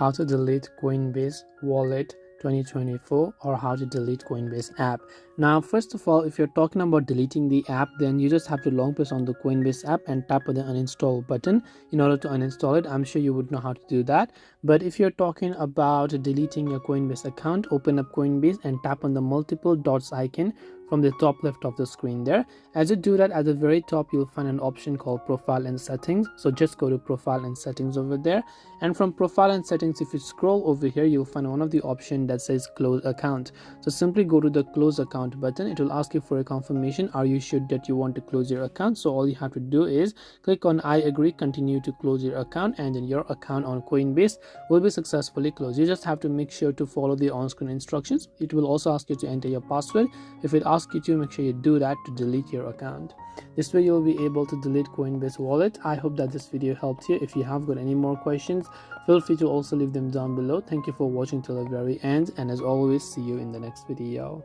how to delete Coinbase Wallet 2024 or how to delete Coinbase app. Now, first of all, if you're talking about deleting the app, then you just have to long press on the Coinbase app and tap on the uninstall button in order to uninstall it. I'm sure you would know how to do that. But if you're talking about deleting your Coinbase account, open up Coinbase and tap on the multiple dots icon from the top left of the screen there. As you do that, at the very top you'll find an option called profile and settings. So just go to profile and settings over there, and from profile and settings, if you scroll over here, you'll find one of the option that says close account. So simply go to the close account button. It will ask you for a confirmation. Are you sure that you want to close your account? So all you have to do is click on I agree, continue to close your account, and then your account on Coinbase will be successfully closed. You just have to make sure to follow the on-screen instructions. It will also ask you to enter your password. If it asks you to, make sure you do that to delete your account. This way you'll be able to delete Coinbase Wallet. I hope that this video helped you. If you have got any more questions, feel free to also leave them down below. Thank you for watching till the very end, and as always, see you in the next video.